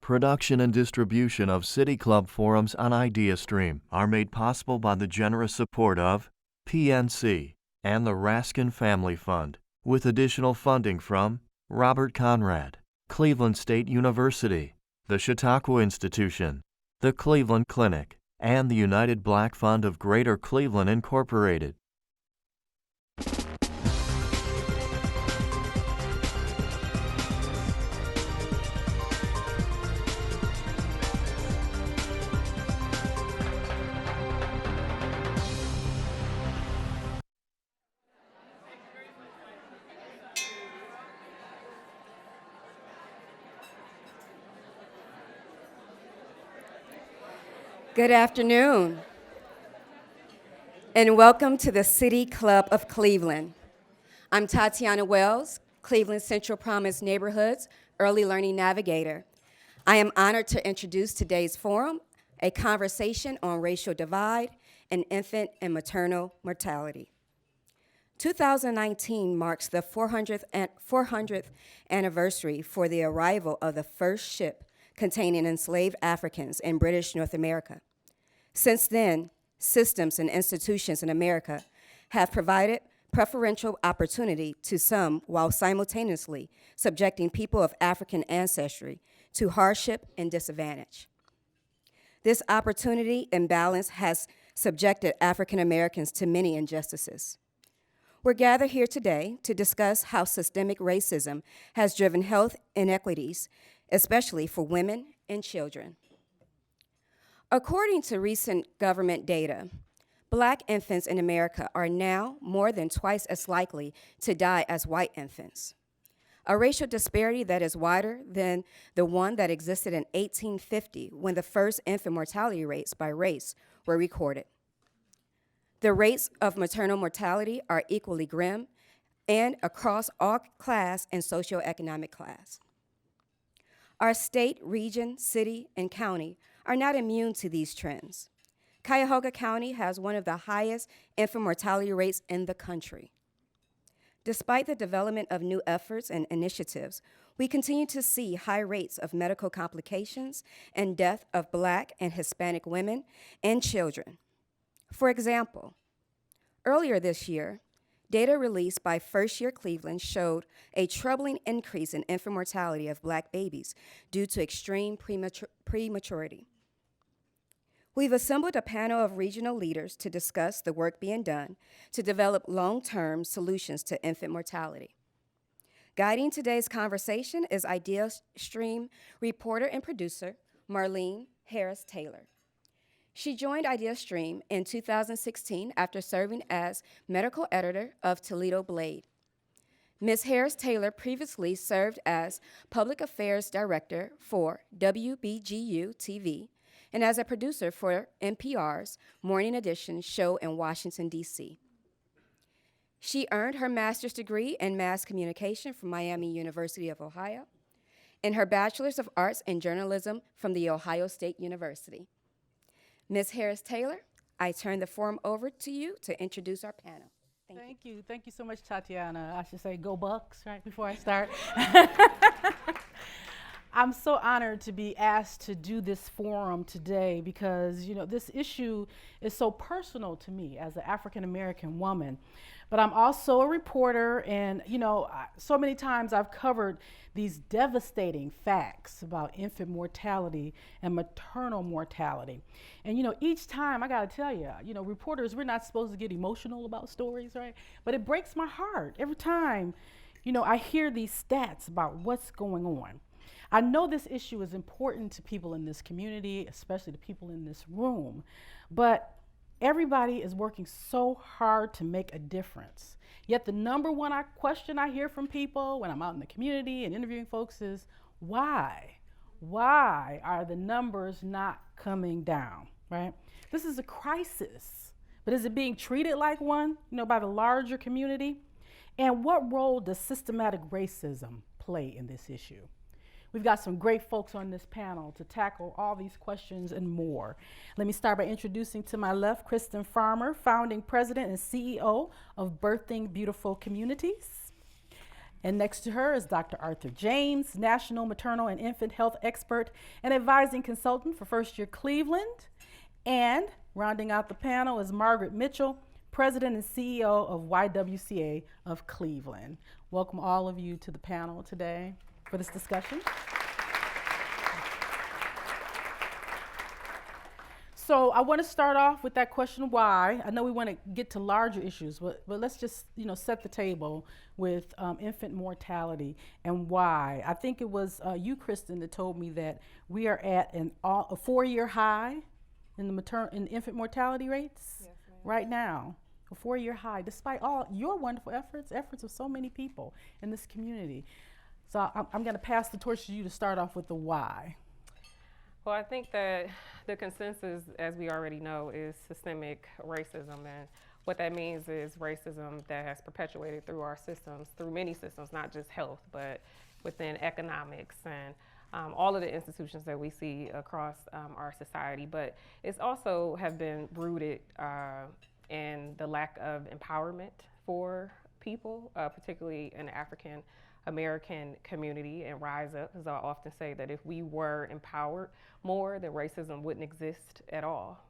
Production and distribution of City Club forums on IdeaStream are made possible by the generous support of PNC and the Raskin Family Fund, with additional funding from Robert Conrad, Cleveland State University, the Chautauqua Institution, the Cleveland Clinic, and the United Black Fund of Greater Cleveland, Incorporated. Good afternoon, and welcome to the City Club of Cleveland. I'm Tatiana Wells, Cleveland Central Promise Neighborhood's Early Learning Navigator. I am honored to introduce today's forum, a conversation on racial divide and infant and maternal mortality. 2019 marks the 400th anniversary for the arrival of the first ship containing enslaved Africans in British North America. Since then, systems and institutions in America have provided preferential opportunity to some while simultaneously subjecting people of African ancestry to hardship and disadvantage. This opportunity imbalance has subjected African Americans to many injustices. We're gathered here today to discuss how systemic racism has driven health inequities, especially for women and children. According to recent government data, Black infants in America are now more than twice as likely to die as white infants, a racial disparity that is wider than the one that existed in 1850 when the first infant mortality rates by race were recorded. The rates of maternal mortality are equally grim and across all class and socioeconomic class. Our state, region, city, and county are not immune to these trends. Cuyahoga County has one of the highest infant mortality rates in the country. Despite the development of new efforts and initiatives, we continue to see high rates of medical complications and death of Black and Hispanic women and children. For example, earlier this year, data released by First Year Cleveland showed a troubling increase in infant mortality of Black babies due to extreme prematurity. We've assembled a panel of regional leaders to discuss the work being done to develop long-term solutions to infant mortality. Guiding today's conversation is IdeaStream reporter and producer Marlene Harris-Taylor. She joined IdeaStream in 2016 after serving as medical editor of Toledo Blade. Ms. Harris-Taylor previously served as public affairs director for WBGU TV and as a producer for NPR's Morning Edition show in Washington, D.C. She earned her master's degree in mass communication from Miami University of Ohio and her bachelor's of arts in journalism from The Ohio State University. Ms. Harris-Taylor, I turn the forum over to you to introduce our panel. Thank you. Thank you so much, Tatiana. I should say go Bucks, right, before I start. I'm so honored to be asked to do this forum today because, this issue is so personal to me as an African-American woman. But I'm also a reporter, and, so many times I've covered these devastating facts about infant mortality and maternal mortality. And, each time, I gotta tell you, reporters, we're not supposed to get emotional about stories, right? But it breaks my heart every time, I hear these stats about what's going on. I know this issue is important to people in this community, especially the people in this room, but everybody is working so hard to make a difference. Yet the number one question I hear from people when I'm out in the community and interviewing folks is, why? Why are the numbers not coming down, right? This is a crisis, but is it being treated like one, by the larger community? And what role does systematic racism play in this issue? We've got some great folks on this panel to tackle all these questions and more. Let me start by introducing to my left, Kristen Farmer, founding president and CEO of Birthing Beautiful Communities. And next to her is Dr. Arthur James, National Maternal and Infant Health Expert and Advising Consultant for First Year Cleveland. And rounding out the panel is Margaret Mitchell, President and CEO of YWCA of Cleveland. Welcome all of you to the panel today for this discussion. So I want to start off with that question, why? I know we want to get to larger issues, but let's just set the table with infant mortality and why. I think it was you, Kristen, that told me that we are at a 4-year high in the infant mortality rates right now. A 4-year high, despite all your wonderful efforts of so many people in this community. So I'm going to pass the torch to you to start off with the why. Well, I think that the consensus, as we already know, is systemic racism. And what that means is racism that has perpetuated through our systems, through many systems, not just health, but within economics and all of the institutions that we see across our society. But it's also have been rooted in the lack of empowerment for people, particularly in the African American community and rise up, as I often say that if we were empowered more, then racism wouldn't exist at all,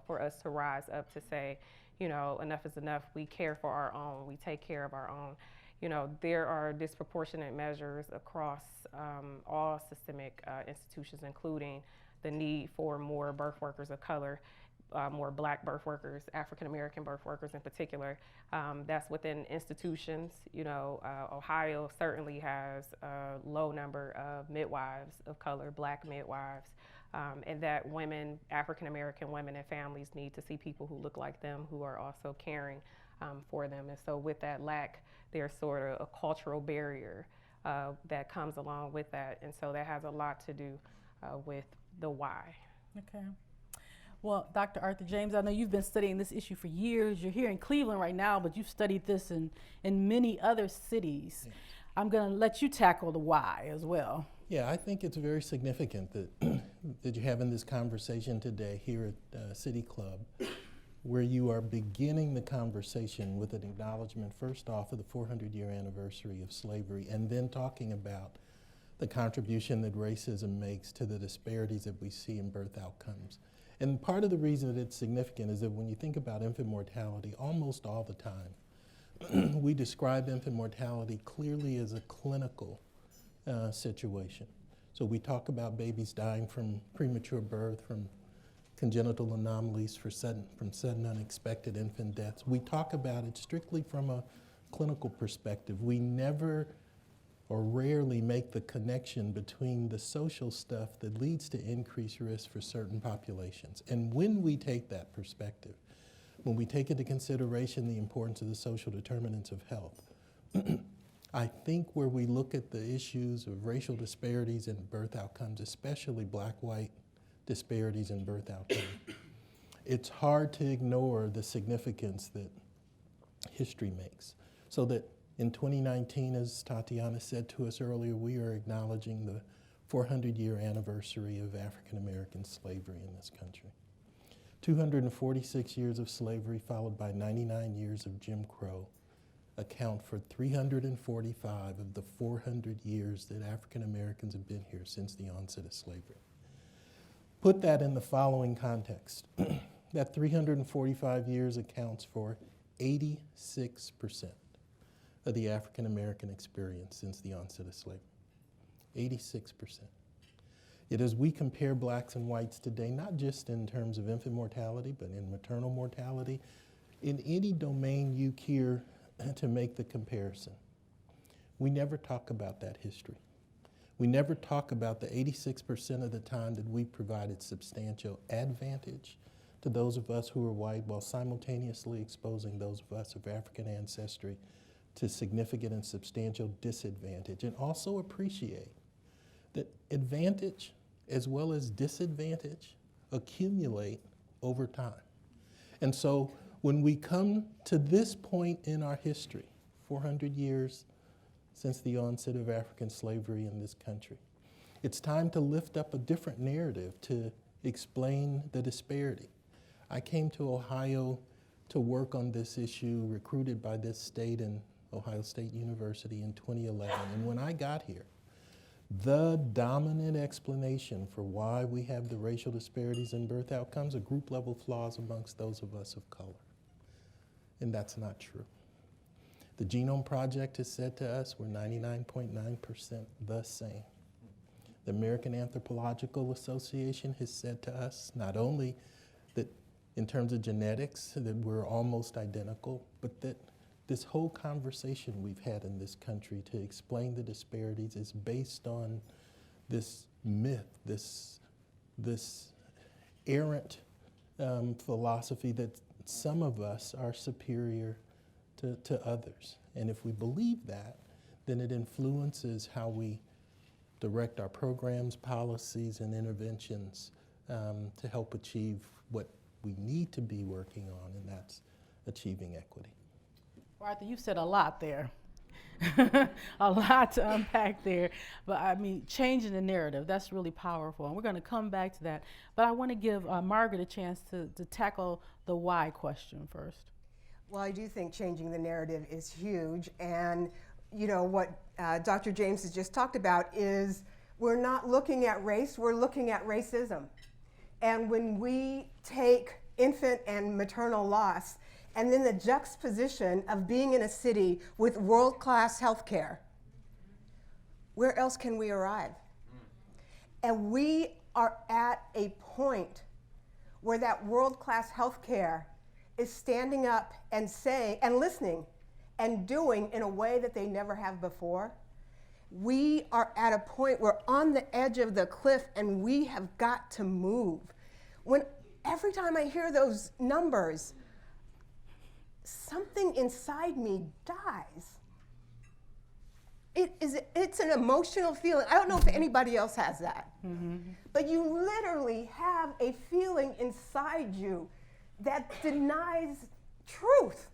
for us to rise up to say, enough is enough, we care for our own, we take care of our own. There are disproportionate measures across all systemic institutions, including the need for more birth workers of color, more Black birth workers, African American birth workers in particular. That's within institutions. Ohio certainly has a low number of midwives of color, Black midwives, and that women, African American women and families need to see people who look like them, who are also caring for them. And so with that lack, there's sort of a cultural barrier that comes along with that. And so that has a lot to do with the why. Okay. Well, Dr. Arthur James, I know you've been studying this issue for years. You're here in Cleveland right now, but you've studied this in many other cities. Yes. I'm going to let you tackle the why as well. Yeah, I think it's very significant that you're having this conversation today here at City Club, where you are beginning the conversation with an acknowledgement, first off, of the 400-year anniversary of slavery, and then talking about the contribution that racism makes to the disparities that we see in birth outcomes. And part of the reason that it's significant is that when you think about infant mortality, almost all the time, we describe infant mortality clearly as a clinical situation. So we talk about babies dying from premature birth, from congenital anomalies, from sudden unexpected infant deaths. We talk about it strictly from a clinical perspective. We never or rarely make the connection between the social stuff that leads to increased risk for certain populations. And when we take that perspective, when we take into consideration the importance of the social determinants of health, I think where we look at the issues of racial disparities in birth outcomes, especially Black-white disparities in birth outcomes, it's hard to ignore the significance that history makes. So that in 2019, as Tatiana said to us earlier, we are acknowledging the 400-year anniversary of African American slavery in this country. 246 years of slavery followed by 99 years of Jim Crow account for 345 of the 400 years that African Americans have been here since the onset of slavery. Put that in the following context. That 345 years accounts for 86% of the African American experience since the onset of slavery. 86%. Yet as we compare blacks and whites today, not just in terms of infant mortality, but in maternal mortality, in any domain you care to make the comparison, we never talk about that history. We never talk about the 86% of the time that we provided substantial advantage to those of us who are white while simultaneously exposing those of us of African ancestry to significant and substantial disadvantage, and also appreciate that advantage as well as disadvantage accumulate over time. And so when we come to this point in our history, 400 years since the onset of African slavery in this country, it's time to lift up a different narrative to explain the disparity. I came to Ohio to work on this issue, recruited by this state in Ohio State University in 2011. And when I got here, the dominant explanation for why we have the racial disparities in birth outcomes are group level flaws amongst those of us of color. And that's not true. The Genome Project has said to us we're 99.9% the same. The American Anthropological Association has said to us not only that in terms of genetics that we're almost identical, but that this whole conversation we've had in this country to explain the disparities is based on this myth, this errant philosophy that some of us are superior to others. And if we believe that, then it influences how we direct our programs, policies, and interventions to help achieve what we need to be working on, and that's achieving equity. Arthur, you've said a lot there. A lot to unpack there. But I mean, changing the narrative, that's really powerful. And we're going to come back to that. But I want to give Margaret a chance to tackle the why question first. Well, I do think changing the narrative is huge. And you know what Dr. James has just talked about is we're not looking at race, we're looking at racism. And when we take infant and maternal loss, and then the juxtaposition of being in a city with world-class healthcare, where else can we arrive? And we are at a point where that world-class healthcare is standing up and saying, and listening, and doing in a way that they never have before. We are at a point, we're on the edge of the cliff, and we have got to move. Every time I hear those numbers, something inside me dies. It's an emotional feeling. I don't know if anybody else has that. Mm-hmm. But you literally have a feeling inside you that denies truth.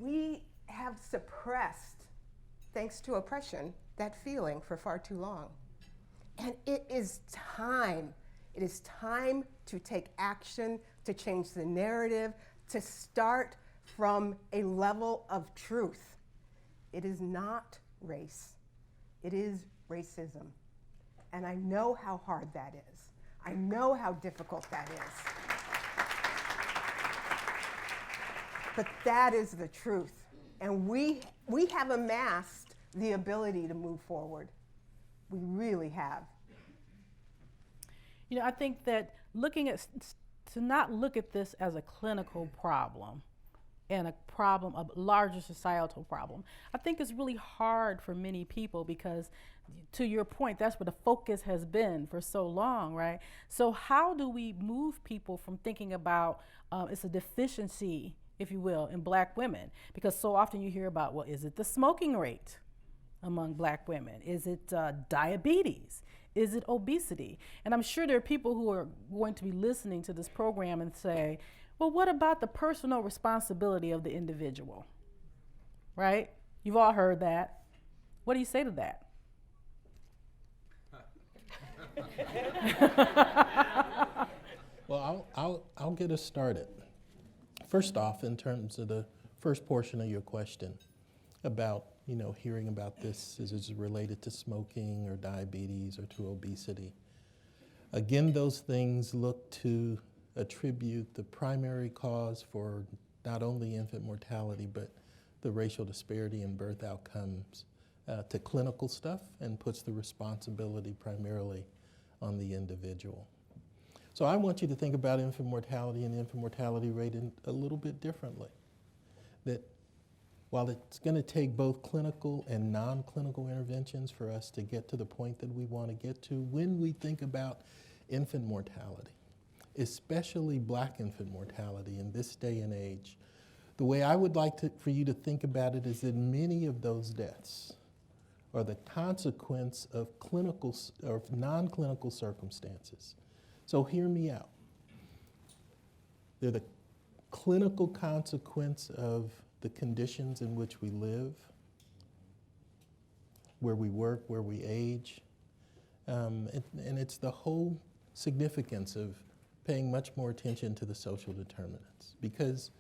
We have suppressed, thanks to oppression, that feeling for far too long. And it is time to take action, to change the narrative, to start from a level of truth. It is not race, it is racism. And I know how hard that is. I know how difficult that is. But that is the truth. And we have amassed the ability to move forward. We really have. You know, I think that to not look at this as a clinical problem and a problem, a larger societal problem, I think it's really hard for many people because, to your point, that's where the focus has been for so long, right? So how do we move people from thinking about it's a deficiency, if you will, in Black women? Because so often you hear about, well, is it the smoking rate among Black women? Is it diabetes? Is it obesity? And I'm sure there are people who are going to be listening to this program and say, well, what about the personal responsibility of the individual? Right? You've all heard that. What do you say to that? Well, I'll get us started. First off, in terms of the first portion of your question about, hearing about this as it's related to smoking or diabetes or to obesity. Again, those things look to attribute the primary cause for not only infant mortality, but the racial disparity in birth outcomes to clinical stuff and puts the responsibility primarily on the individual. So I want you to think about infant mortality and the infant mortality rate a little bit differently. That while it's going to take both clinical and non-clinical interventions for us to get to the point that we want to get to, when we think about infant mortality, especially Black infant mortality in this day and age, the way I would like for you to think about it is that many of those deaths are the consequence of clinical or non-clinical circumstances. So hear me out. They're the clinical consequence of the conditions in which we live, where we work, where we age. And it's the whole significance of paying much more attention to the social determinants. Because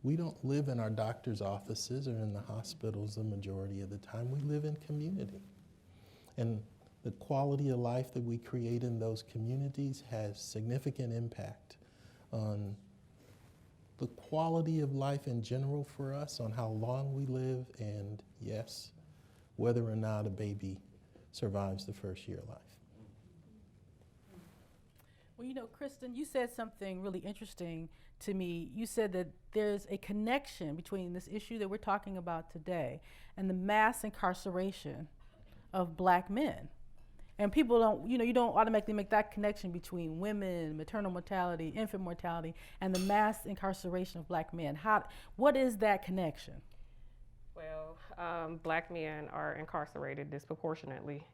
We don't live in our doctor's offices or in the hospitals the majority of the time. We live in community. And the quality of life that we create in those communities has significant impact on the quality of life in general for us, on how long we live, and yes, whether or not a baby survives the first year of life. Well, you know, Kristen, you said something really interesting to me. You said that there's a connection between this issue that we're talking about today and the mass incarceration of Black men. And people don't, you don't automatically make that connection between women, maternal mortality, infant mortality, and the mass incarceration of Black men. What is that connection? Well, Black men are incarcerated disproportionately,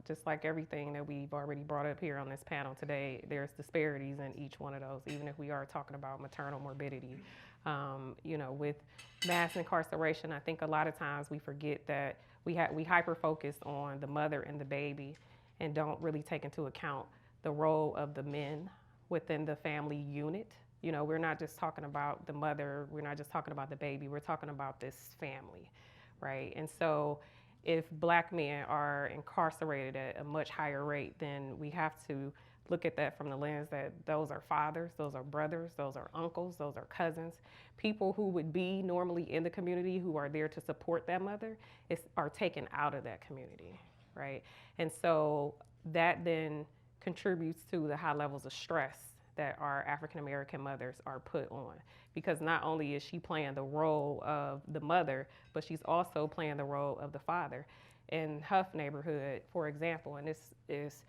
just like everything that we've already brought up here on this panel today. There's disparities in each one of those, even if we are talking about maternal morbidity. With mass incarceration, I think a lot of times we forget that we hyper-focus on the mother and the baby and don't really take into account the role of the men within the family unit. We're not just talking about the mother, we're not just talking about the baby, we're talking about this family, right? And so if Black men are incarcerated at a much higher rate, then we have to look at that from the lens that those are fathers, those are brothers, those are uncles, those are cousins, people who would be normally in the community who are there to support that mother are taken out of that community, right? And so that then contributes to the high levels of stress that our African American mothers are put on, because not only is she playing the role of the mother, but she's also playing the role of the father. In Huff neighborhood, for example, and this is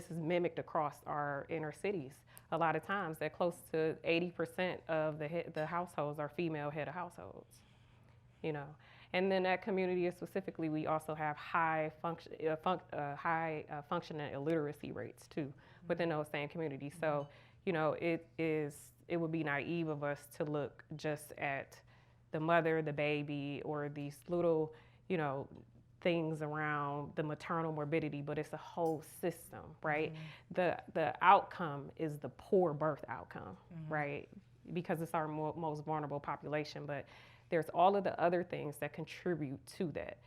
mimicked across our inner cities, a lot of times that close to 80% of the households are female head of households, And then that community specifically, we also have high functioning illiteracy rates too within those same communities. So, it would be naive of us to look just at the mother, the baby, or these little, things around the maternal morbidity, but it's a whole system, right? Mm-hmm. The outcome is the poor birth outcome, right? Because it's our most vulnerable population, but there's all of the other things that contribute to that.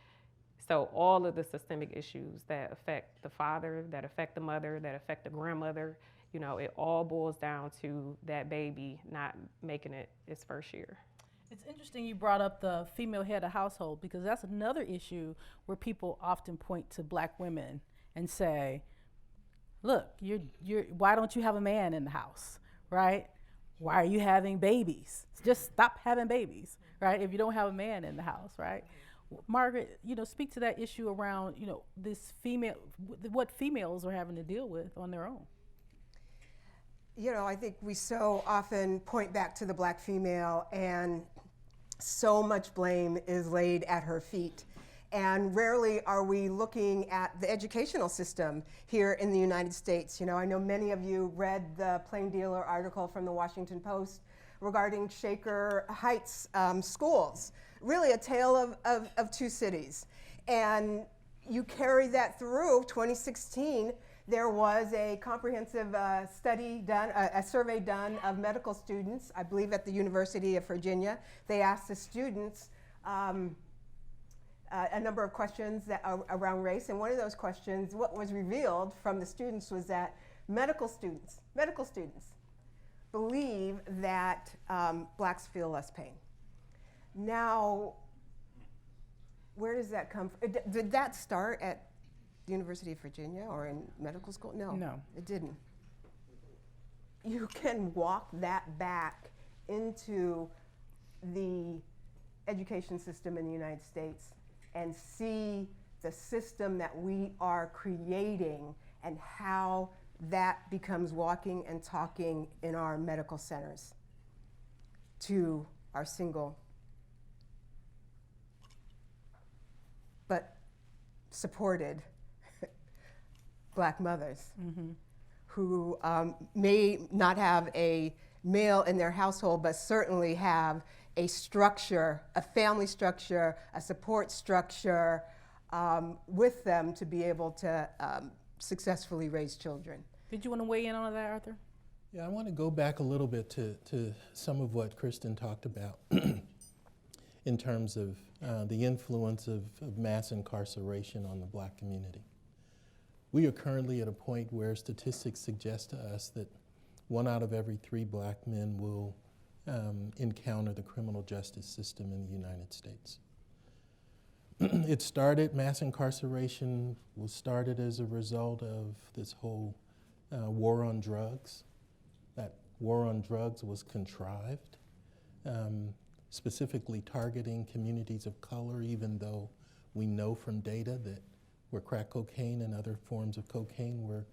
So all of the systemic issues that affect the father, that affect the mother, that affect the grandmother, it all boils down to that baby not making it its first year. It's interesting you brought up the female head of household, because that's another issue where people often point to Black women and say, look, why don't you have a man in the house, right? Why are you having babies? Just stop having babies, right? If you don't have a man in the house, right? Margaret, speak to that issue around, what females are having to deal with on their own. I think we so often point back to the Black female, and so much blame is laid at her feet. And rarely are we looking at the educational system here in the United States. I know many of you read the Plain Dealer article from the Washington Post regarding Shaker Heights schools, really a tale of two cities. And you carry that through 2016. There was a comprehensive study done, a survey done of medical students, I believe at the University of Virginia. They asked the students a number of questions around race, and one of those questions, what was revealed from the students was that medical students believe that Blacks feel less pain. Now, where does that come from? Did that start at the University of Virginia or in medical school? No, it didn't. You can walk that back into the education system in the United States and see the system that we are creating and how that becomes walking and talking in our medical centers to our single but supported Black mothers who may not have a male in their household, but certainly have a structure, a family structure, a support structure with them to be able to successfully raise children. Did you want to weigh in on that, Arthur? Yeah, I want to go back a little bit to some of what Kristen talked about in terms of the influence of mass incarceration on the Black community. We are currently at a point where statistics suggest to us that 1 out of every 3 Black men will encounter the criminal justice system in the United States. Mass incarceration was started as a result of this whole war on drugs. That war on drugs was contrived, specifically targeting communities of color, even though we know from data that where crack cocaine and other forms of cocaine were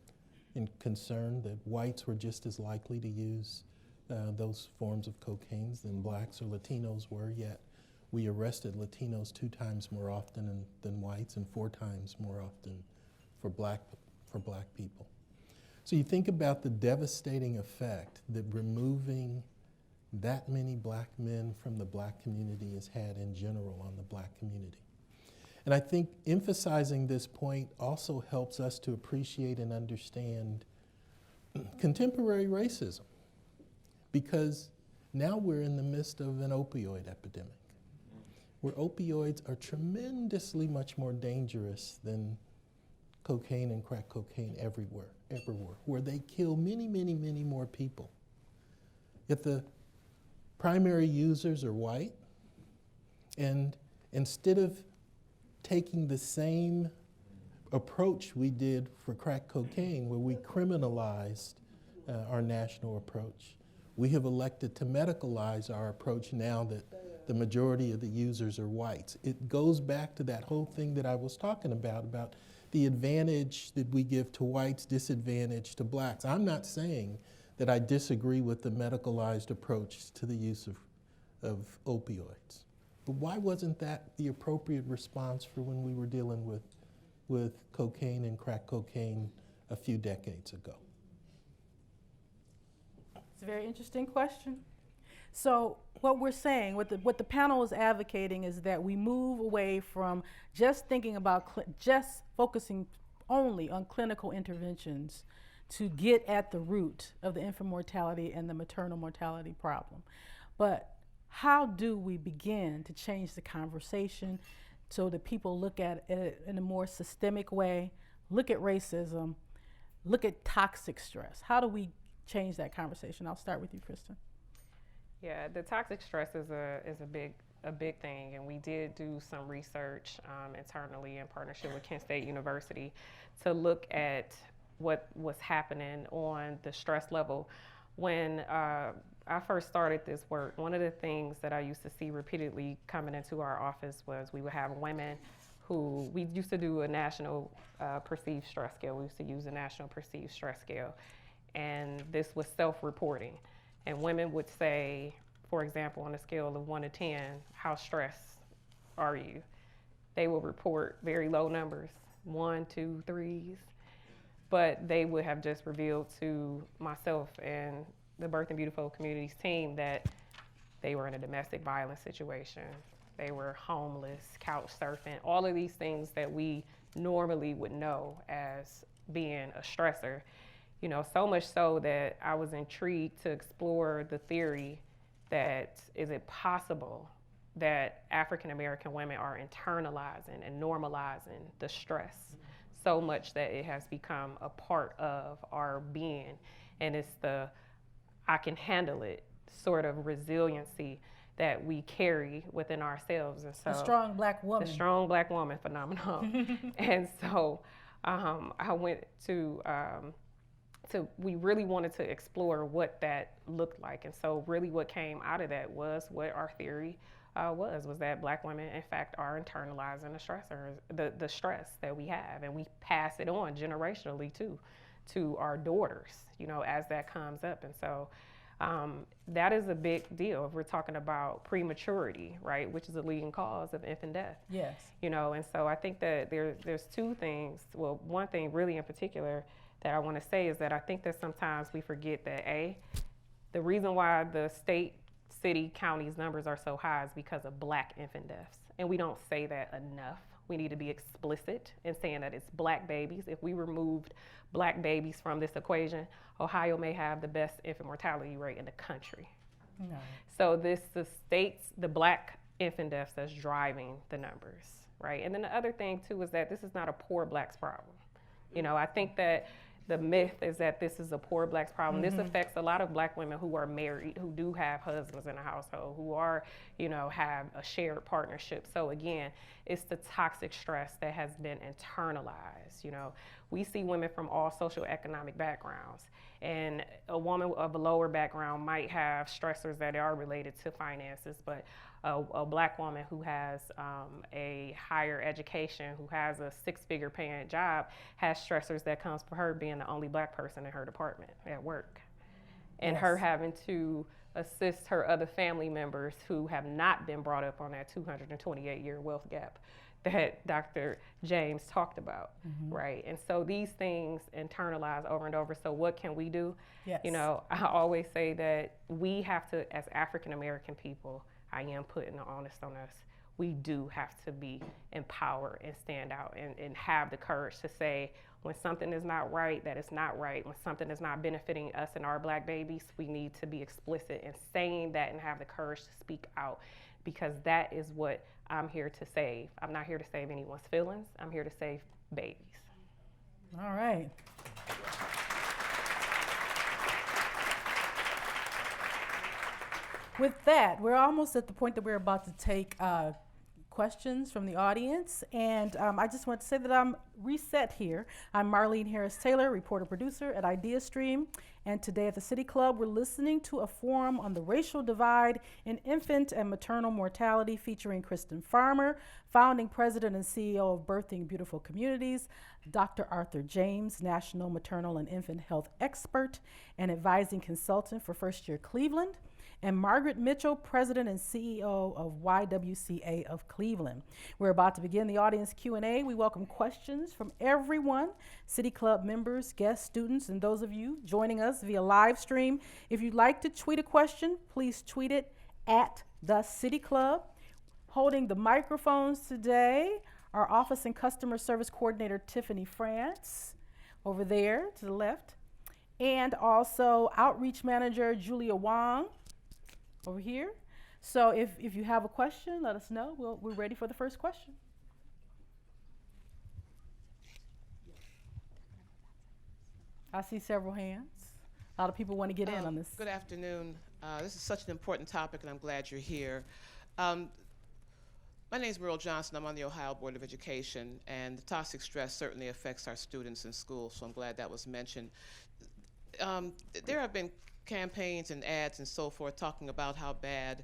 concerned, that whites were just as likely to use those forms of cocaine than blacks or Latinos were, yet we arrested Latinos 2 times more often than whites and 4 times more often for black people. So you think about the devastating effect that removing that many Black men from the Black community has had in general on the Black community. And I think emphasizing this point also helps us to appreciate and understand contemporary racism, because now we're in the midst of an opioid epidemic, where opioids are tremendously much more dangerous than cocaine and crack cocaine everywhere, where they kill many, many, many more people. Yet the primary users are white, and instead of taking the same approach we did for crack cocaine, where we criminalized our national approach, we have elected to medicalize our approach now that the majority of the users are whites. It goes back to that whole thing that I was talking about the advantage that we give to whites, disadvantage to blacks. I'm not saying that I disagree with the medicalized approach to the use of opioids. But why wasn't that the appropriate response for when we were dealing with cocaine and crack cocaine a few decades ago? It's a very interesting question. So what we're saying, what the panel is advocating, is that we move away from just thinking about just focusing only on clinical interventions to get at the root of the infant mortality and the maternal mortality problem. But how do we begin to change the conversation so that people look at it in a more systemic way, look at racism, look at toxic stress? How do we change that conversation? I'll start with you, Kristen. Yeah, the toxic stress is a big thing, and we did do some research internally in partnership with Kent State University to look at what was happening on the stress level. When I first started this work, one of the things that I used to see repeatedly coming into our office was we would have women who, we used to do a national perceived stress scale. We used to use a national perceived stress scale, and this was self-reporting. And women would say, for example, on a scale of 1 to 10, how stressed are you? They will report very low numbers, 1, 2, 3s, but they would have just revealed to myself and the Birth and Beautiful Communities team that they were in a domestic violence situation. They were homeless, couch surfing, all of these things that we normally would know as being a stressor. You know, so much so that I was intrigued to explore the theory that is it possible that African American women are internalizing and normalizing the stress so much that it has become a part of our being. And it's the I can handle it sort of resiliency that we carry within ourselves. And so A strong Black woman. The strong Black woman phenomenon. And so I went to we really wanted to explore what that looked like. And so really what came out of that was what our theory was that Black women, in fact, are internalizing the stress that we have. And we pass it on generationally too, to our daughters, you know, as that comes up. And so that is a big deal if we're talking about prematurity, right, which is a leading cause of infant death. Yes. You know, and so I think that there's 2 things. Well, one thing really in particular that I want to say is that I think that sometimes we forget that the reason why the state, city, counties numbers are so high is because of Black infant deaths. And we don't say that enough We need to be explicit in saying that it's black babies. If we removed black babies from this equation, Ohio may have the best infant mortality rate in the country. No. So this states the black infant deaths that's driving the numbers, right? And then the other thing too is that this is not a poor blacks problem. You know, I think that the myth is that this is a poor blacks problem. This affects a lot of black women who are married, who do have husbands in the household, who are, you know, have a shared partnership. So again, it's the toxic stress that has been internalized. You know, we see women from all socioeconomic backgrounds, and a woman of a lower background might have stressors that are related to finances, but a black woman who has a higher education, who has a six-figure paying job, has stressors that comes from her being the only black person in her department at work. And her having to assist her other family members who have not been brought up on that 228-year wealth gap that Dr. James talked about, right? And so these things internalize over and over. So what can we do? Yes. You know, I always say that we have to, as African American people, I am putting the onus on us. We do have to be empowered and stand out and have the courage to say when something is not right, that it's not right. When something is not benefiting us and our black babies, we need to be explicit in saying that and have the courage to speak out, because that is what I'm here to save. I'm not here to save anyone's feelings. I'm here to save babies. All right. With that, we're almost at the point that we're about to take questions from the audience. And I just want to say that I'm reset here. I'm Marlene Harris-Taylor, reporter-producer at IdeaStream. And today at the City Club, we're listening to a forum on the racial divide in infant and maternal mortality featuring Kristen Farmer, founding president and CEO of Birthing Beautiful Communities, Dr. Arthur James, national maternal and infant health expert and advising consultant for First Year Cleveland, and Margaret Mitchell, president and CEO of YWCA of Cleveland. We're about to begin the audience Q&A. We welcome questions from everyone, City Club members, guests, students, and those of you joining us via live stream. If you'd like to tweet a question, please tweet it at the City Club. Holding the microphones today, our Office and Customer Service Coordinator, Tiffany France, over there to the left, and also Outreach Manager, Julia Wong, over here. So if you have a question, let us know. We're ready for the first question. I see several hands. A lot of people want to get in on this. Good afternoon. This is such an important topic, and I'm glad you're here. My name is Merle Johnson. I'm on the Ohio Board of Education, and the toxic stress certainly affects our students in school, so I'm glad that was mentioned. There have been campaigns and ads and so forth talking about how bad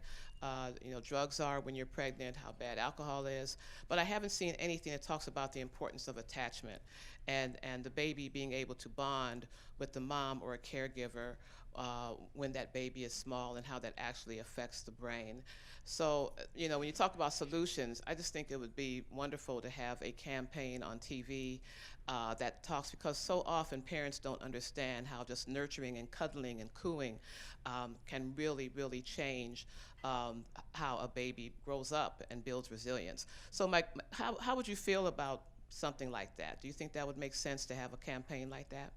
drugs are when you're pregnant, how bad alcohol is, but I haven't seen anything that talks about the importance of attachment and the baby being able to bond with the mom or a caregiver when that baby is small, and how that actually affects the brain. So, when you talk about solutions, I just think it would be wonderful to have a campaign on TV that talks, because so often parents don't understand how just nurturing and cuddling and cooing can really, really change how a baby grows up and builds resilience. So Mike, how would you feel about something like that? Do you think that would make sense to have a campaign like that?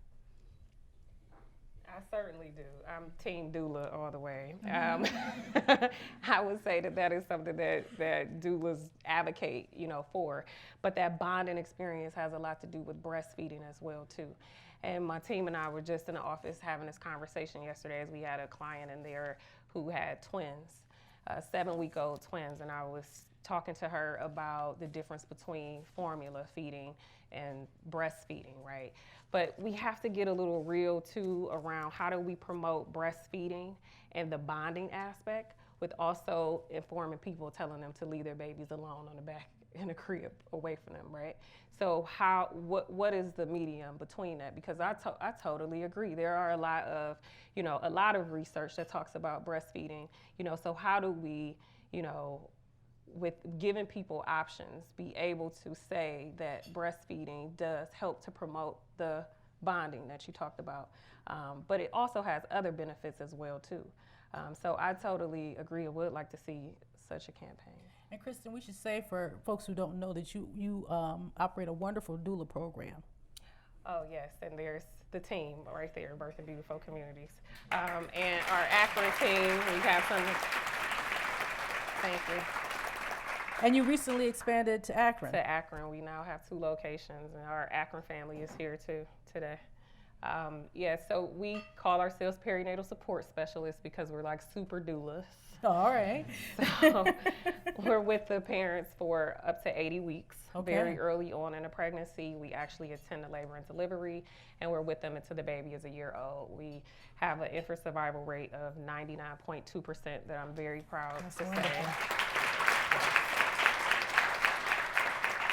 I certainly do. I'm team doula all the way. I would say that is something that doulas advocate, for. But that bonding experience has a lot to do with breastfeeding as well, too. And my team and I were just in the office having this conversation yesterday, as we had a client in there who had twins, 7-week-old twins, and I was talking to her about the difference between formula feeding and breastfeeding, right? But we have to get a little real too around how do we promote breastfeeding and the bonding aspect, with also informing people, telling them to leave their babies alone on the back in a crib away from them, right? So what is the medium between that? Because I totally agree. There are a lot of research that talks about breastfeeding, so how do we, with giving people options, be able to say that breastfeeding does help to promote the bonding that you talked about, but it also has other benefits as well too. So I totally agree. I would like to see such a campaign. And Kristen, we should say for folks who don't know that you operate a wonderful doula program. Oh yes, and there's the team right there, Birth and Beautiful Communities. And our Akron team, we have some, thank you. And you recently expanded to Akron. To Akron, we now have 2 locations, and our Akron family is here too today. So we call ourselves perinatal support specialists because we're like super doulas. Oh, all right. So we're with the parents for up to 80 weeks. Okay. Very early on in a pregnancy, we actually attend the labor and delivery, and we're with them until the baby is a year old. We have an infant survival rate of 99.2% that I'm very proud to say.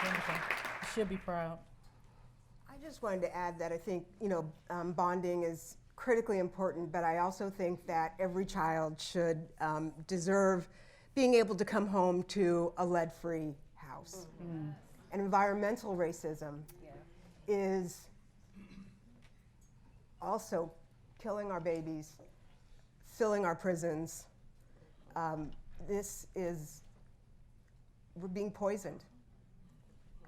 Wonderful. You should be proud. I just wanted to add that I think, bonding is critically important, but I also think that every child should deserve being able to come home to a lead-free house. Mm-hmm. And environmental racism is also killing our babies, filling our prisons. We're being poisoned.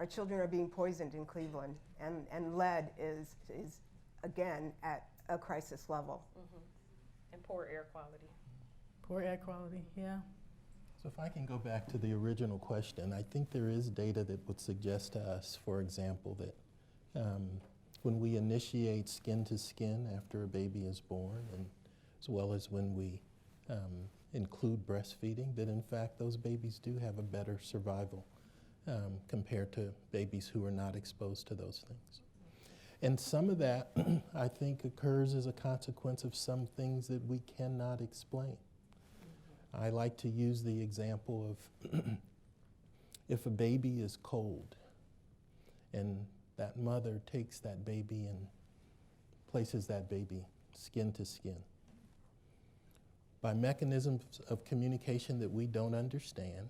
Our children are being poisoned in Cleveland, and lead is again at a crisis level. Mm-hmm. And poor air quality. Poor air quality, yeah. So if I can go back to the original question, I think there is data that would suggest to us, for example, that when we initiate skin to skin after a baby is born, and as well as when we include breastfeeding, that in fact those babies do have a better survival compared to babies who are not exposed to those things. And some of that, I think, occurs as a consequence of some things that we cannot explain. I like to use the example of if a baby is cold and that mother takes that baby and places that baby skin to skin. By mechanisms of communication that we don't understand,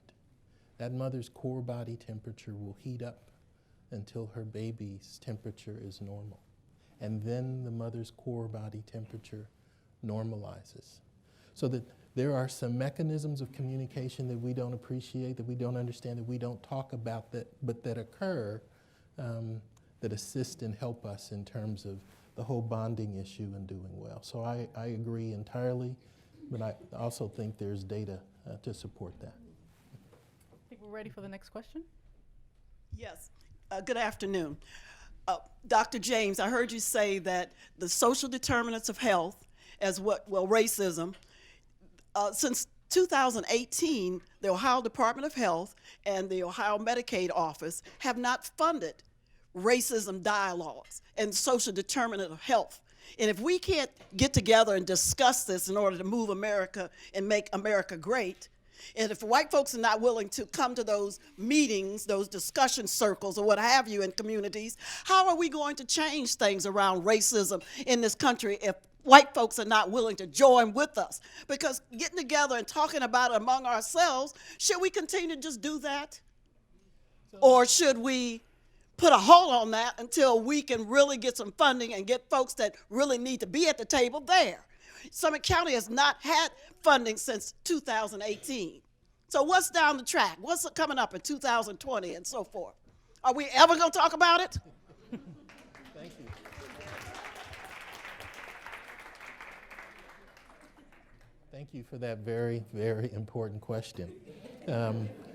that mother's core body temperature will heat up until her baby's temperature is normal. And then the mother's core body temperature normalizes. So that there are some mechanisms of communication that we don't appreciate, that we don't understand, that we don't talk about, but that occur, that assist and help us in terms of the whole bonding issue and doing well. So I agree entirely, but I also think there's data to support that. I think we're ready for the next question. Yes. Good afternoon. Dr. James, I heard you say that the social determinants of health, racism, since 2018, the Ohio Department of Health and the Ohio Medicaid Office have not funded racism dialogues and social determinant of health. And if we can't get together and discuss this in order to move America and make America great, and if white folks are not willing to come to those meetings, those discussion circles or what have you in communities, how are we going to change things around racism in this country if white folks are not willing to join with us? Because getting together and talking about it among ourselves, should we continue to just do that? Or should we put a hold on that until we can really get some funding and get folks that really need to be at the table there? Summit County has not had funding since 2018. So what's down the track? What's coming up in 2020 and so forth? Are we ever going to talk about it? Thank you. Thank you for that very, very important question.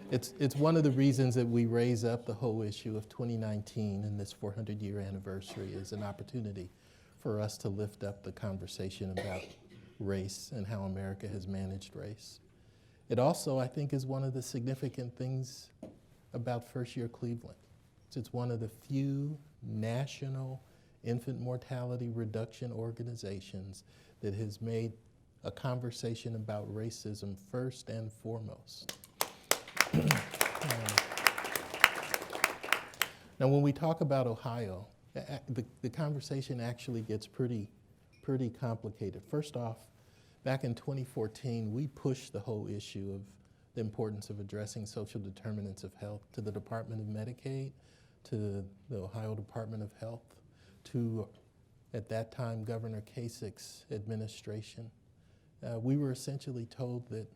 It's one of the reasons that we raise up the whole issue of 2019 and this 400-year anniversary as an opportunity for us to lift up the conversation about race and how America has managed race. It also, I think, is one of the significant things about First Year Cleveland. It's one of the few national infant mortality reduction organizations that has made a conversation about racism first and foremost. Now, when we talk about Ohio, the conversation actually gets pretty complicated. First off, back in 2014, we pushed the whole issue of the importance of addressing social determinants of health to the Department of Medicaid, to the Ohio Department of Health, to, at that time, Governor Kasich's administration. We were essentially told that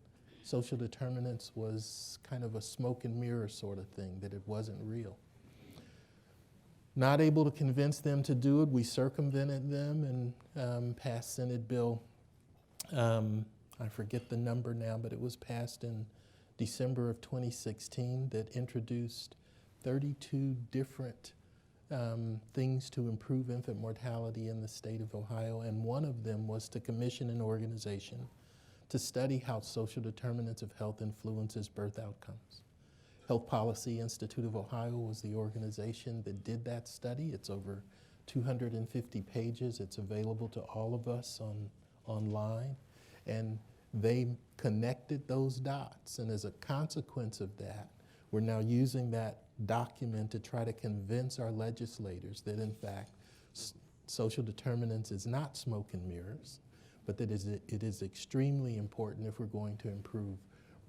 social determinants was kind of a smoke and mirror sort of thing, that it wasn't real. Not able to convince them to do it, we circumvented them and passed Senate Bill, I forget the number now, but it was passed in December of 2016 that introduced 32 different things to improve infant mortality in the state of Ohio, and one of them was to commission an organization to study how social determinants of health influences birth outcomes. Health Policy Institute of Ohio was the organization that did that study. It's over 250 pages. It's available to all of us online. And they connected those dots. And as a consequence of that, we're now using that document to try to convince our legislators that, in fact, social determinants is not smoke and mirrors, but that it is extremely important if we're going to improve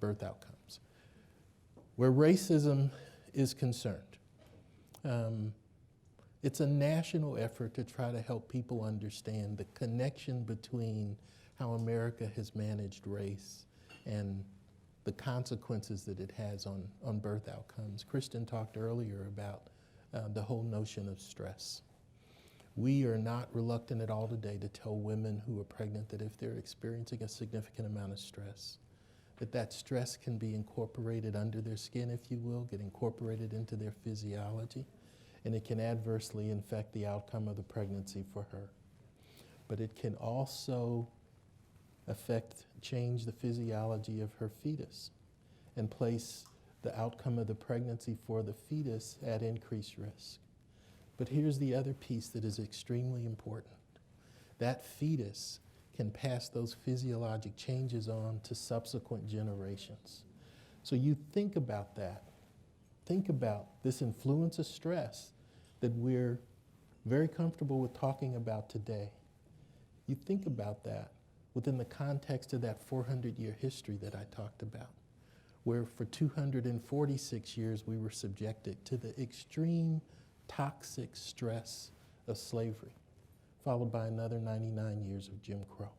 birth outcomes. Where racism is concerned, it's a national effort to try to help people understand the connection between how America has managed race and the consequences that it has on birth outcomes. Kristen talked earlier about the whole notion of stress. We are not reluctant at all today to tell women who are pregnant that if they're experiencing a significant amount of stress, that stress can be incorporated under their skin, if you will, get incorporated into their physiology, and it can adversely affect the outcome of the pregnancy for her. But it can also change the physiology of her fetus and place the outcome of the pregnancy for the fetus at increased risk. But here's the other piece that is extremely important. That fetus can pass those physiologic changes on to subsequent generations. So you think about that. Think about this influence of stress that we're very comfortable with talking about today. You think about that within the context of that 400-year history that I talked about, where for 246 years we were subjected to the extreme toxic stress of slavery, followed by another 99 years of Jim Crow.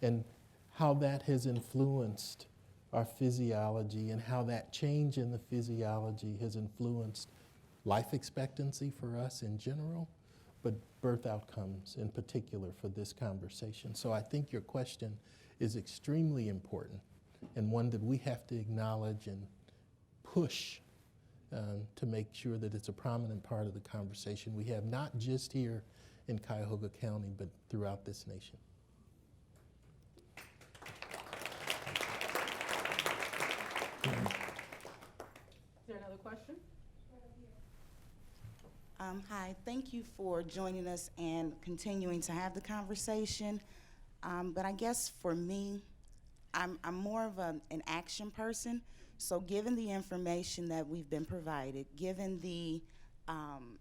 And how that has influenced our physiology and how that change in the physiology has influenced life expectancy for us in general, but birth outcomes in particular for this conversation. So I think your question is extremely important and one that we have to acknowledge and push to make sure that it's a prominent part of the conversation we have, not just here in Cuyahoga County, but throughout this nation. Is there another question? Hi, thank you for joining us and continuing to have the conversation. But I guess for me, I'm more of an action person. So given the information that we've been provided, given the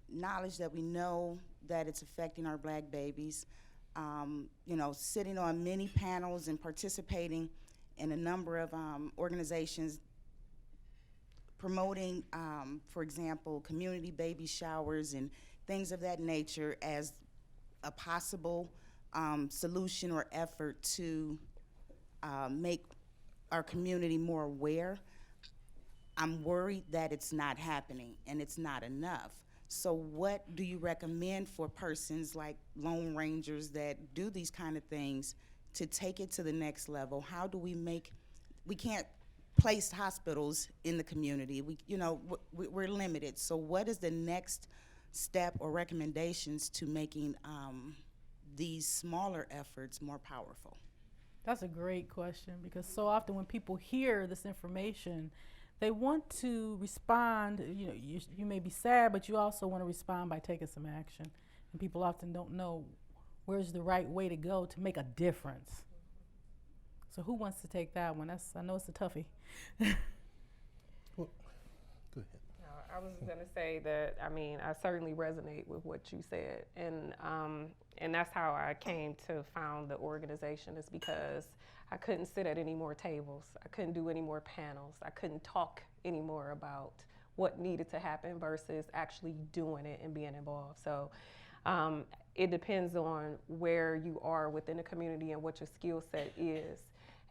knowledge that we know that it's affecting our Black babies, sitting on many panels and participating in a number of organizations promoting, for example, community baby showers and things of that nature as a possible solution or effort to make our community more aware. I'm worried that it's not happening and it's not enough. So what do you recommend for persons like Lone Rangers that do these kind of things to take it to the next level? How do we can't place hospitals in the community. We're limited. So what is the next step or recommendations to making these smaller efforts more powerful? That's a great question, because so often when people hear this information, they want to respond. You may be sad, but you also want to respond by taking some action. And people often don't know where's the right way to go to make a difference. So who wants to take that one? I know it's a toughie. Well, go ahead. I was going to say that, I certainly resonate with what you said. And that's how I came to found the organization, is because I couldn't sit at any more tables. I couldn't do any more panels. I couldn't talk anymore about what needed to happen versus actually doing it and being involved. So it depends on where you are within the community and what your skill set is.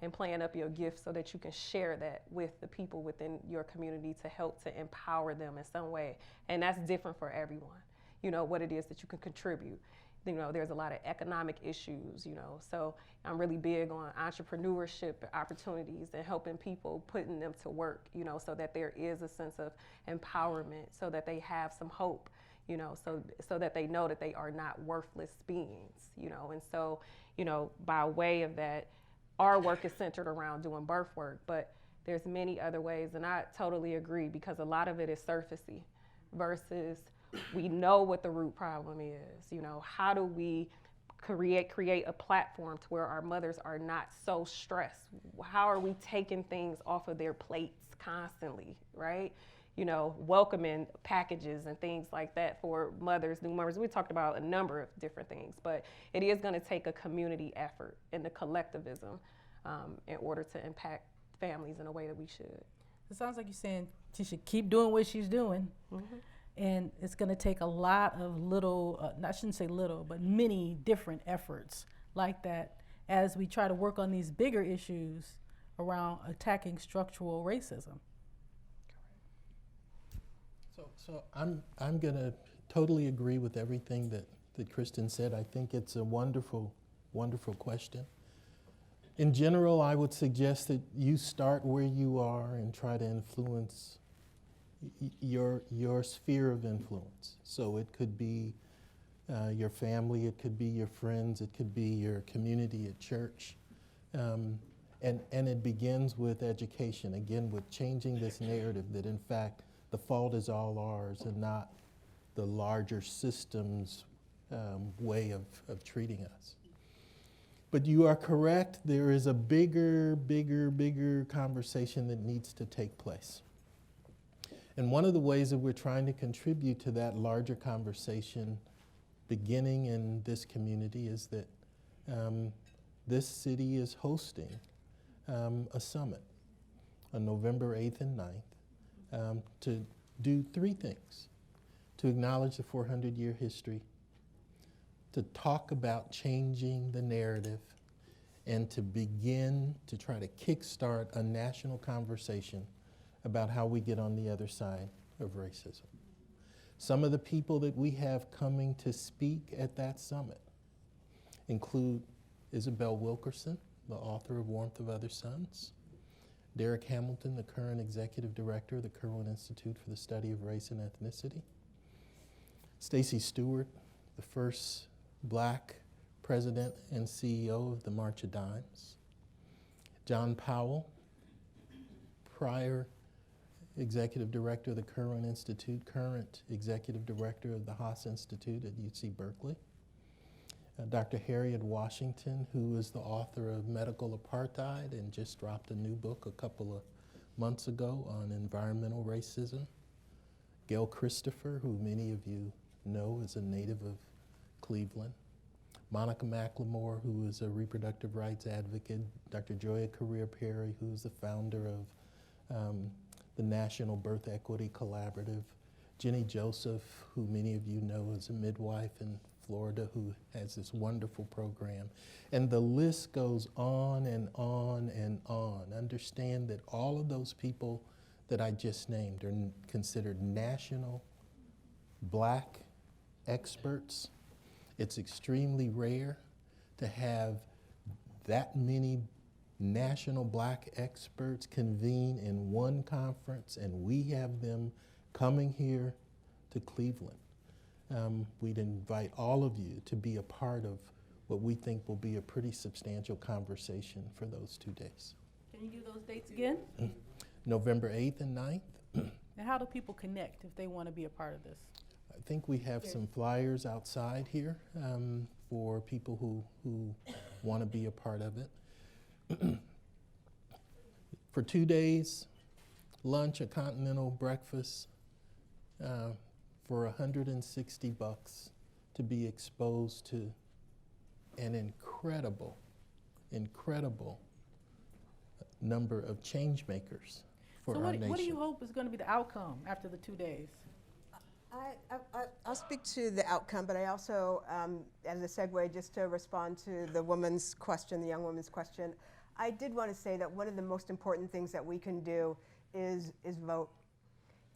and playing up your gift so that you can share that with the people within your community to help to empower them in some way. And that's different for everyone, you know, what it is that you can contribute. You know, there's a lot of economic issues, you know, so I'm really big on entrepreneurship opportunities and helping people, putting them to work, you know, so that there is a sense of empowerment, so that they have some hope, you know, so that they know that they are not worthless beings, you know. And so, you know, by way of that, our work is centered around doing birth work, but there's many other ways, and I totally agree, because a lot of it is surfacey versus we know what the root problem is. You know, how do we create a platform to where our mothers are not so stressed? How are we taking things off of their plates constantly, right? You know, welcoming packages and things like that for mothers, new mothers. We talked about a number of different things, but it is going to take a community effort and the collectivism in order to impact families in a way that we should. It sounds like you're saying she should keep doing what she's doing. Mm-hmm. And it's going to take a lot of little, I shouldn't say little, but many different efforts like that as we try to work on these bigger issues around attacking structural racism. So I'm going to totally agree with everything that Kristen said. I think it's a wonderful, wonderful question. In general, I would suggest that you start where you are and try to influence your sphere of influence. So it could be your family, it could be your friends, it could be your community at church. And it begins with education, again, with changing this narrative that in fact the fault is all ours and not the larger system's way of treating us. But you are correct, there is a bigger conversation that needs to take place. And one of the ways that we're trying to contribute to that larger conversation beginning in this community is that this city is hosting a summit on November 8th and 9th to do three things: to acknowledge the 400-year history, to talk about changing the narrative, and to begin to try to kickstart a national conversation about how we get on the other side of racism. Some of the people that we have coming to speak at that summit include Isabel Wilkerson, the author of Warmth of Other Suns, Derek Hamilton, the current executive director of the Kirwan Institute for the Study of Race and Ethnicity, Stacy Stewart, the first Black president and CEO of the March of Dimes, John Powell, prior executive director of the Kirwan Institute, current executive director of the Haas Institute at UC Berkeley, Dr. Harriet Washington, who is the author of Medical Apartheid and just dropped a new book a couple of months ago on environmental racism, Gail Christopher, who many of you know is a native of Cleveland, Monica McLemore, who is a reproductive rights advocate, Dr. Joya Career-Perry, who is the founder of the National Birth Equity Collaborative, Jenny Joseph, who many of you know is a midwife in Florida who has this wonderful program. And the list goes on and on and on. Understand that all of those people that I just named are considered national Black experts. It's extremely rare to have that many national Black experts convene in one conference, and we have them coming here to Cleveland. We'd invite all of you to be a part of what we think will be a pretty substantial conversation for those 2 days. Can you give those dates again? November 8th and 9th. And how do people connect if they want to be a part of this? I think we have some flyers outside here for people who want to be a part of it. For 2 days, lunch, a continental breakfast, for $160 to be exposed to an incredible number of change makers for our nation. What do you hope is going to be the outcome after the 2 days? I'll speak to the outcome, but I also, as a segue, just to respond to the woman's question, the young woman's question, I did want to say that one of the most important things that we can do is vote.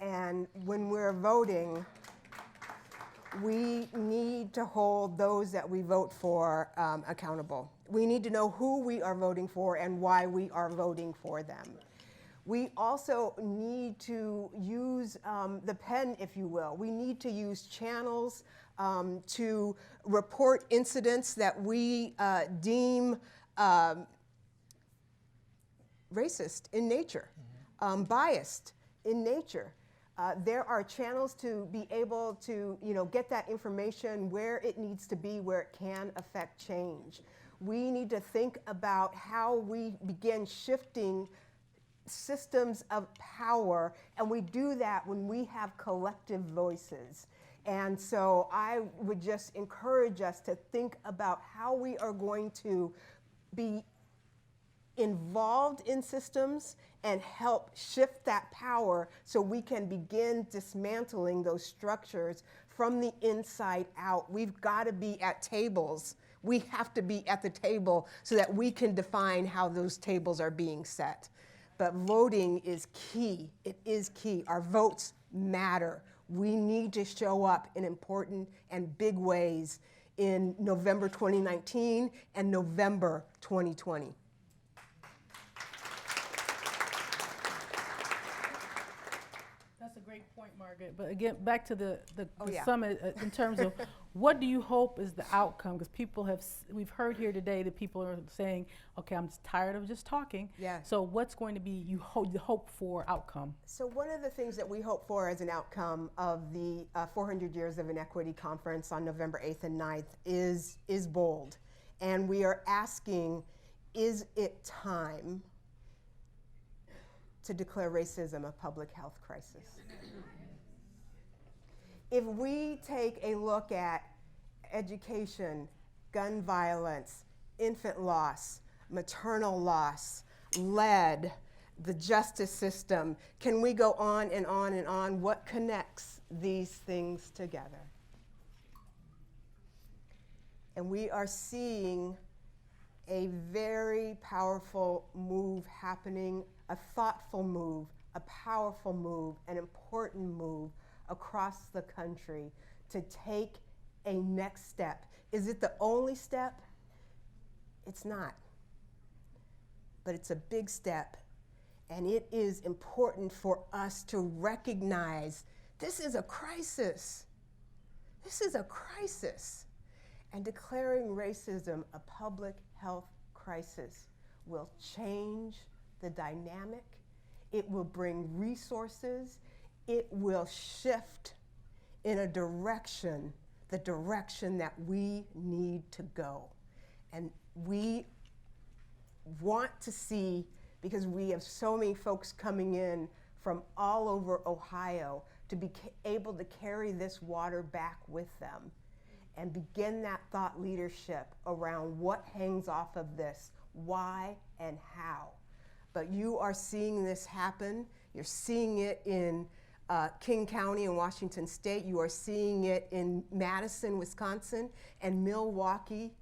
And when we're voting, we need to hold those that we vote for accountable. We need to know who we are voting for and why we are voting for them. We also need to use the pen, if you will. We need to use channels to report incidents that we deem racist in nature, biased in nature. There are channels to be able to, get that information where it needs to be, where it can affect change. We need to think about how we begin shifting systems of power, and we do that when we have collective voices. And so I would just encourage us to think about how we are going to be involved in systems and help shift that power so we can begin dismantling those structures from the inside out. We've got to be at tables. We have to be at the table so that we can define how those tables are being set. But voting is key. It is key. Our votes matter. We need to show up in important and big ways in November 2019 and November 2020. That's a great point, Margaret. But again, back to the yeah. summit in terms of what do you hope is the outcome? Because we've heard here today that people are saying, okay, I'm just tired of just talking. Yeah. So what's going to be the hope for outcome? So one of the things that we hope for as an outcome of the 400 Years of Inequity Conference on November 8th and 9th is bold. And we are asking, is it time to declare racism a public health crisis? If we take a look at education, gun violence, infant loss, maternal loss, lead, the justice system, can we go on and on and on? What connects these things together? And we are seeing a very powerful move happening, a thoughtful move, a powerful move, an important move across the country to take a next step. Is it the only step? It's not. But it's a big step, and it is important for us to recognize this is a crisis. This is a crisis. And declaring racism a public health crisis will change the dynamic. It will bring resources. It will shift in a direction, the direction that we need to go. And we want to see, because we have so many folks coming in from all over Ohio, to be able to carry this water back with them and begin that thought leadership around what hangs off of this, why and how. But you are seeing this happen. You're seeing it in King County in Washington State. You are seeing it in Madison, Wisconsin, and Milwaukee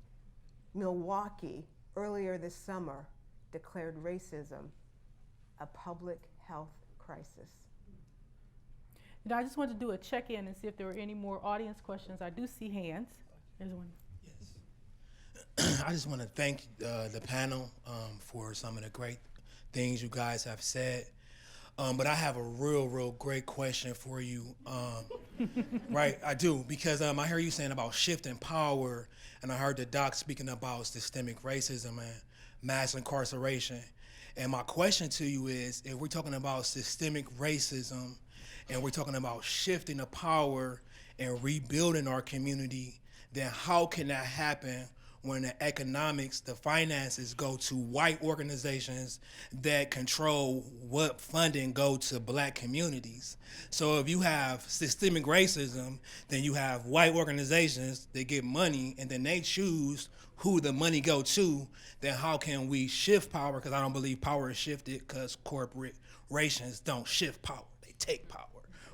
earlier this summer declared racism a public health crisis. I just wanted to do a check-in and see if there were any more audience questions. I do see hands. There's one. Yes. I just want to thank the panel for some of the great things you guys have said. But I have a real great question for you. Right, I do, because I hear you saying about shifting power, and I heard the doc speaking about systemic racism and mass incarceration. And my question to you is, if we're talking about systemic racism and we're talking about shifting the power and rebuilding our community, then how can that happen when the economics, the finances go to white organizations that control what funding go to black communities? So if you have systemic racism, then you have white organizations that get money and then they choose who the money go to. Then how can we shift power? Because I don't believe power is shifted, because corporations don't shift power, they take power.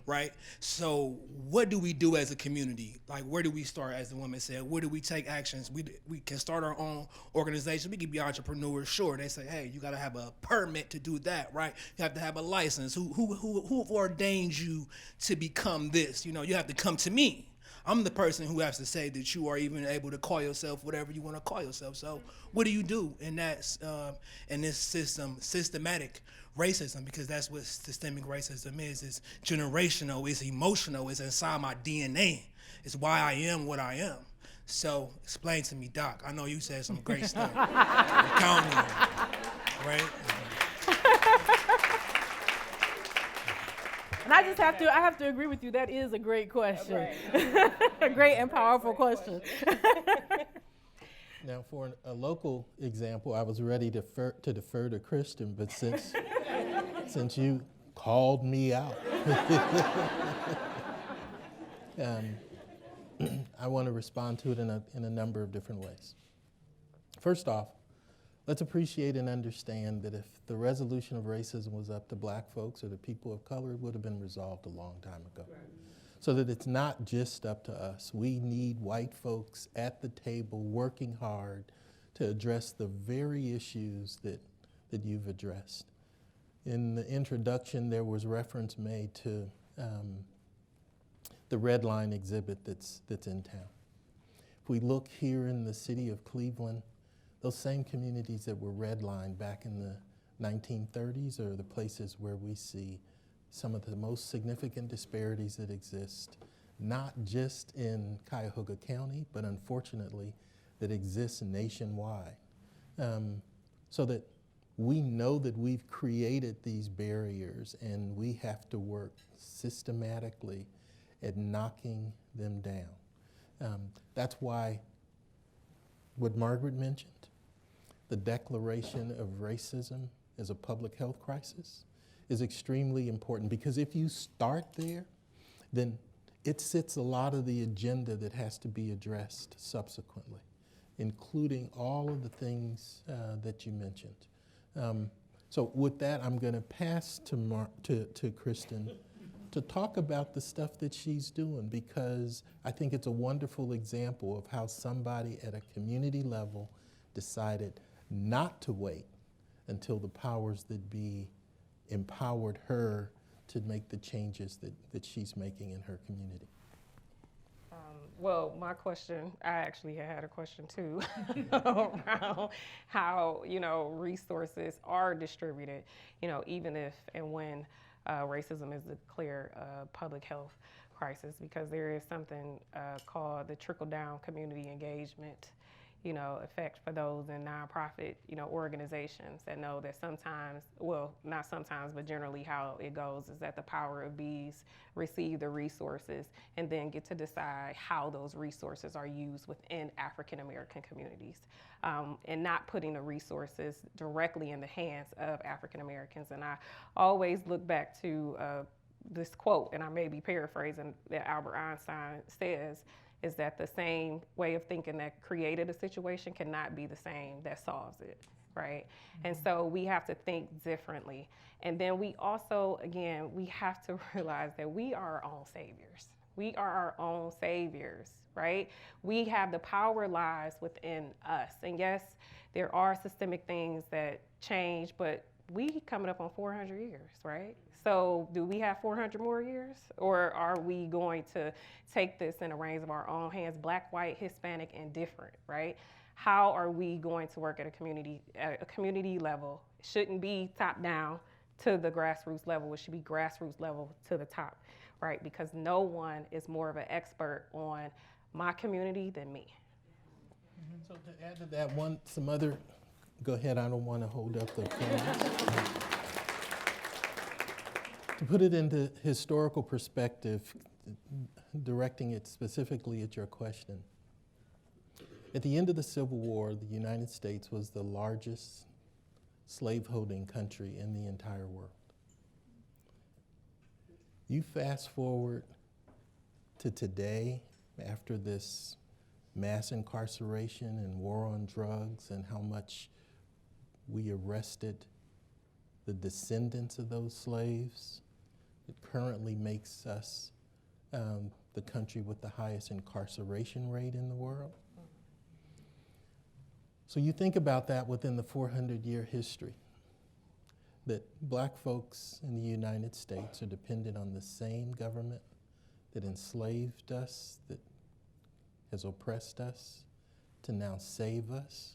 right? So what do we do as a community? Like, where do we start, as the woman said? Where do we take actions? We can start our own organization. We can be entrepreneurs. Sure, they say, hey, you got to have a permit to do that, right? You have to have a license. Who ordains you to become this? You know, you have to come to me. I'm the person who has to say that you are even able to call yourself whatever you want to call yourself. So what do you do in that in this systematic racism? Because that's what systemic racism is. It's generational, it's emotional, it's inside my DNA. It's why I am what I am. So explain to me, Doc. I know you said some great stuff. I'm counting on you, right? And I just have to agree with you. That is a great question. Right. A great and powerful question. Now, for a local example, I was ready to defer to Kristen, but since you called me out, I want to respond to it in a number of different ways. First off, let's appreciate and understand that if the resolution of racism was up to black folks or the people of color, it would have been resolved a long time ago. Right. So that it's not just up to us. We need white folks at the table working hard to address the very issues that you've addressed. In the introduction, there was reference made to the Red Line exhibit that's in town. If we look here in the city of Cleveland, those same communities that were redlined back in the 1930s are the places where we see some of the most significant disparities that exist, not just in Cuyahoga County, but unfortunately that exists nationwide. So that we know that we've created these barriers and we have to work systematically at knocking them down. That's why what Margaret mentioned, the declaration of racism as a public health crisis, is extremely important, because if you start there, then it sets a lot of the agenda that has to be addressed subsequently, including all of the things that you mentioned. So with that, I'm going to pass to Kristen to talk about the stuff that she's doing, because I think it's a wonderful example of how somebody at a community level decided not to wait until the powers that be empowered her to make the changes that she's making in her community. Well, my question, I actually had a question too around how, resources are distributed, even if and when racism is declared a public health crisis, because there is something called the trickle-down community engagement effect for those in nonprofit, organizations that know that sometimes, well, not sometimes, but generally how it goes is that the power of bees receive the resources and then get to decide how those resources are used within African American communities, and not putting the resources directly in the hands of African Americans. And I always look back to this quote, and I may be paraphrasing, that Albert Einstein says, is that the same way of thinking that created a situation cannot be the same that solves it, right? Mm-hmm. And so we have to think differently. And then we also, again, we have to realize that we are our own saviors. We are our own saviors, right? We have the power lies within us. And yes, there are systemic things that change, but we coming up on 400 years, right? So do we have 400 more years? Or are we going to take this in the reins of our own hands, black, white, Hispanic, and different, right? How are we going to work at a community level? It shouldn't be top down to the grassroots level. It should be grassroots level to the top, right? Because no one is more of an expert on my community than me. Mm-hmm. So to add to that, go ahead, I don't want to hold up the cameras. To put it into historical perspective, directing it specifically at your question, at the end of the Civil War, the United States was the largest slaveholding country in the entire world. You fast forward to today, after this mass incarceration and war on drugs and how much we arrested the descendants of those slaves. It currently makes us the country with the highest incarceration rate in the world. So you think about that within the 400-year history, that black folks in the United States are dependent on the same government that enslaved us, that has oppressed us, to now save us.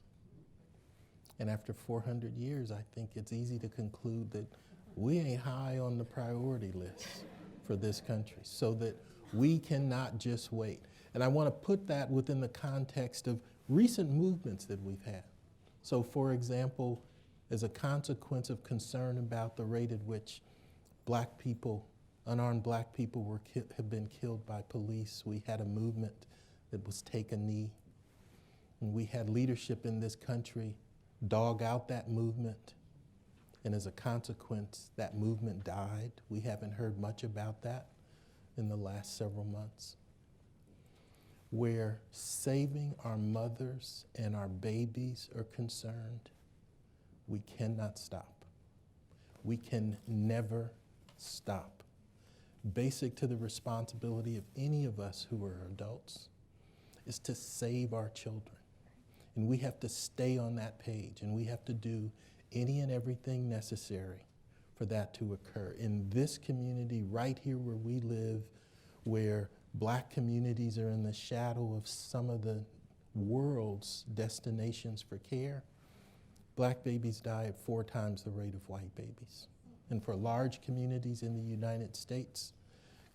And after 400 years, I think it's easy to conclude that we ain't high on the priority list for this country, so that we cannot just wait. And I want to put that within the context of recent movements that we've had. So for example, as a consequence of concern about the rate at which black people, unarmed black people have been killed by police, we had a movement that was Take a Knee. And we had leadership in this country dog out that movement. And as a consequence, that movement died. We haven't heard much about that in the last several months. Where saving our mothers and our babies are concerned, we cannot stop. We can never stop. Basic to the responsibility of any of us who are adults is to save our children. And we have to stay on that page, and we have to do any and everything necessary for that to occur. In this community, right here where we live, where black communities are in the shadow of some of the world's destinations for care, black babies die at 4 times the rate of white babies. And for large communities in the United States,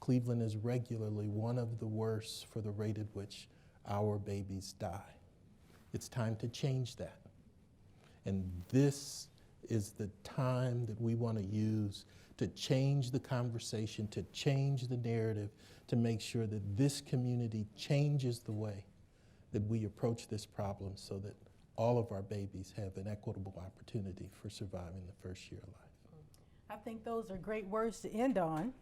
Cleveland is regularly one of the worst for the rate at which our babies die. It's time to change that. And this is the time that we want to use to change the conversation, to change the narrative, to make sure that this community changes the way that we approach this problem so that all of our babies have an equitable opportunity for surviving the first year of life. I think those are great words to end on.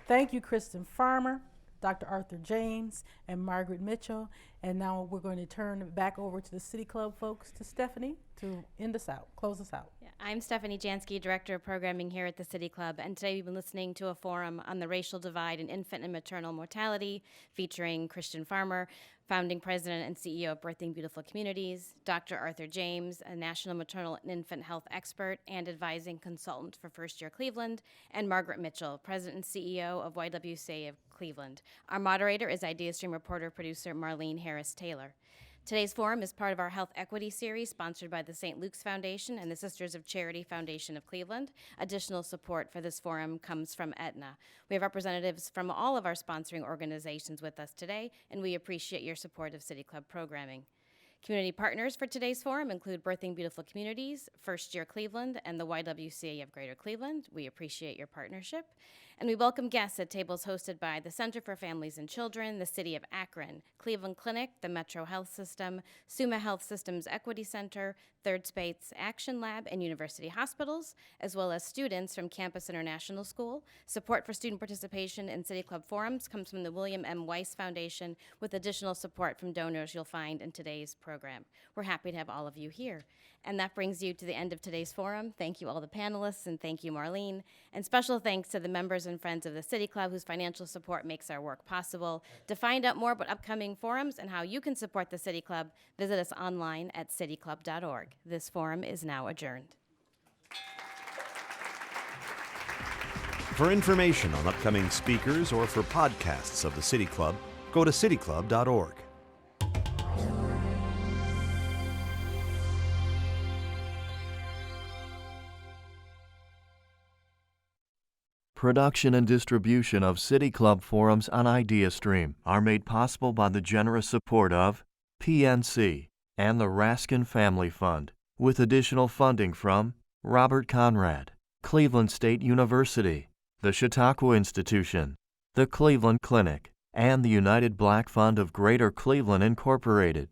Thank you, Kristen Farmer, Dr. Arthur James, and Margaret Mitchell. And now we're going to turn it back over to the City Club folks, to Stephanie, to end us out, close us out. Yeah, I'm Stephanie Jansky, Director of Programming here at the City Club, and today we've been listening to a forum on the racial divide in infant and maternal mortality, featuring Kristen Farmer, founding president and CEO of Birthing Beautiful Communities, Dr. Arthur James, a national maternal and infant health expert and advising consultant for First Year Cleveland, and Margaret Mitchell, president and CEO of YWCA of Cleveland. Our moderator is IdeaStream reporter-producer Marlene Harris-Taylor. Today's forum is part of our Health Equity Series sponsored by the St. Luke's Foundation and the Sisters of Charity Foundation of Cleveland. Additional support for this forum comes from Aetna. We have representatives from all of our sponsoring organizations with us today, and we appreciate your support of City Club programming. Community partners for today's forum include Birthing Beautiful Communities, First Year Cleveland, and the YWCA of Greater Cleveland. We appreciate your partnership. And we welcome guests at tables hosted by the Center for Families and Children, the City of Akron, Cleveland Clinic, the Metro Health System, Summa Health Systems Equity Center, Third Space Action Lab, and University Hospitals, as well as students from Campus International School. Support for student participation in City Club forums comes from the William M. Weiss Foundation, with additional support from donors you'll find in today's program. We're happy to have all of you here. And that brings you to the end of today's forum. Thank you all the panelists, and thank you, Marlene. And special thanks to the members and friends of the City Club whose financial support makes our work possible. To find out more about upcoming forums and how you can support the City Club, visit us online at cityclub.org. This forum is now adjourned. For information on upcoming speakers or for podcasts of the City Club, go to cityclub.org. Production and distribution of City Club forums on IdeaStream are made possible by the generous support of PNC and the Raskin Family Fund, with additional funding from Robert Conrad, Cleveland State University, the Chautauqua Institution, the Cleveland Clinic, and the United Black Fund of Greater Cleveland Incorporated.